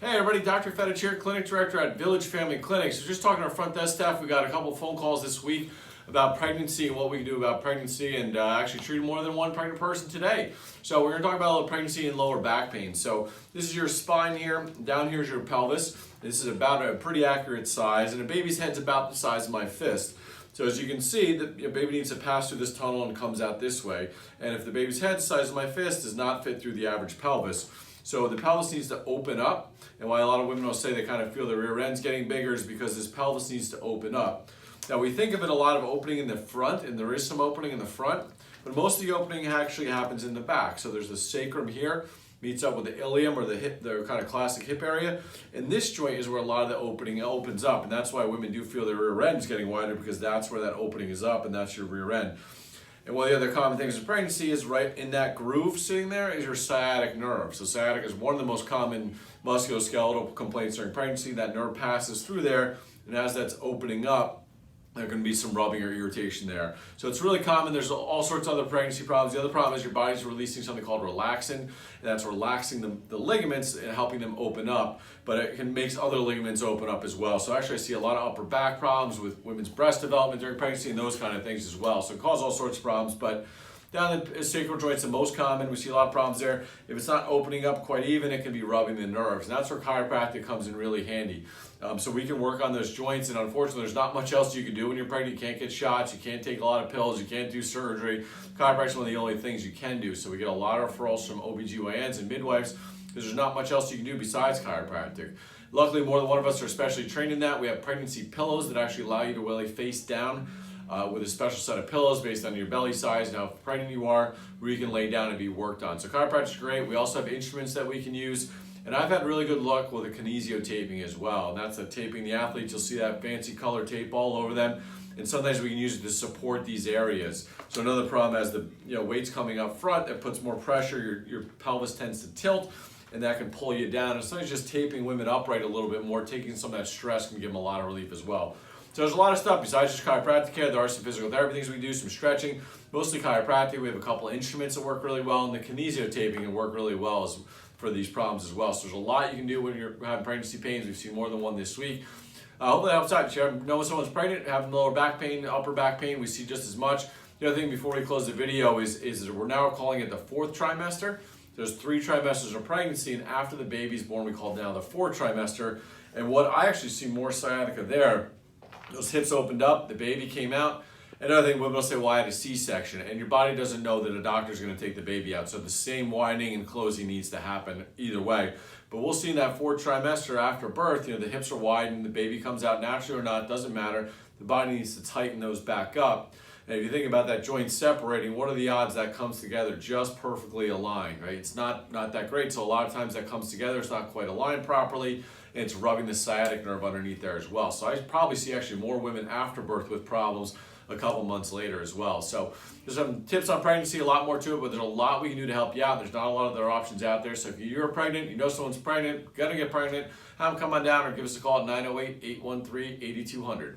Hey everybody, Dr. Fedich here, Clinic Director at Village Family Clinic. So just talking to our front desk staff, we got a couple phone calls this week about pregnancy and what we can do about pregnancy, and actually treated more than one pregnant person today. So we're going to talk about a little pregnancy and lower back pain. So this is your spine here, down here is your pelvis. This is about a pretty accurate size, and a baby's head's about the size of my fist. So as you can see, the baby needs to pass through this tunnel and comes out this way. And if the baby's head, the size of my fist, does not fit through the average pelvis. So the pelvis needs to open up, and why a lot of women will say they kind of feel their rear end's getting bigger is because this pelvis needs to open up. Now we think of it a lot of opening in the front, and there is some opening in the front, but most of the opening actually happens in the back. So there's the sacrum here, meets up with the ilium or the hip, the kind of classic hip area, and this joint is where a lot of the opening opens up, and that's why women do feel their rear end's getting wider, because that's where that opening is up, and that's your rear end. And one of the other common things in pregnancy is right in that groove sitting there is your sciatic nerve. So sciatic is one of the most common musculoskeletal complaints during pregnancy. That nerve passes through there, and as that's opening up, there can be some rubbing or irritation there. So it's really common. There's all sorts of other pregnancy problems. The other problem is your body's releasing something called relaxin, and that's relaxing the ligaments and helping them open up, but it makes other ligaments open up as well. So actually I see a lot of upper back problems with women's breast development during pregnancy and those kind of things as well. So it causes all sorts of problems, but down the sacral joint's the most common. We see a lot of problems there. If it's not opening up quite even, it can be rubbing the nerves. And that's where chiropractic comes in really handy. So we can work on those joints, and unfortunately there's not much else you can do when you're pregnant. You can't get shots, you can't take a lot of pills, you can't do surgery. Chiropractic is one of the only things you can do. So we get a lot of referrals from OBGYNs and midwives because there's not much else you can do besides chiropractic. Luckily, more than one of us are specially trained in that. We have pregnancy pillows that actually allow you to lay face down with a special set of pillows based on your belly size and how pregnant you are, where you can lay down and be worked on. So chiropractic is great. We also have instruments that we can use. And I've had really good luck with the kinesio taping as well. And that's the taping the athletes. You'll see that fancy color tape all over them. And sometimes we can use it to support these areas. So another problem, as the weight's coming up front, it puts more pressure. Your pelvis tends to tilt, and that can pull you down. And sometimes just taping women upright a little bit more, taking some of that stress, can give them a lot of relief as well. So there's a lot of stuff besides just chiropractic care. There are some physical therapy things we can do, some stretching, mostly chiropractic. We have a couple of instruments that work really well, and the kinesio taping can work really well for these problems as well. So there's a lot you can do when you're having pregnancy pains. We've seen more than one this week. Hopefully that helps out. If you know when someone's pregnant, having lower back pain, upper back pain, we see just as much. The other thing before we close the video is we're now calling it the fourth trimester. There's 3 trimesters of pregnancy, and after the baby's born, we call it now the fourth trimester. And what I actually see more sciatica there, those hips opened up, the baby came out. Another thing, women will say, well, I had a C-section, and your body doesn't know that a doctor's going to take the baby out. So the same widening and closing needs to happen either way. But we'll see in that 4th trimester after birth, the hips are widened, the baby comes out naturally or not, doesn't matter. The body needs to tighten those back up. And if you think about that joint separating, what are the odds that comes together just perfectly aligned, right? It's not that great, so a lot of times that comes together, it's not quite aligned properly, and it's rubbing the sciatic nerve underneath there as well. So I probably see actually more women after birth with problems a couple months later as well. So there's some tips on pregnancy, a lot more to it, but there's a lot we can do to help you out. There's not a lot of other options out there. So if you're pregnant, you know someone's pregnant, gonna get pregnant, have them come on down or give us a call at 908-813-8200.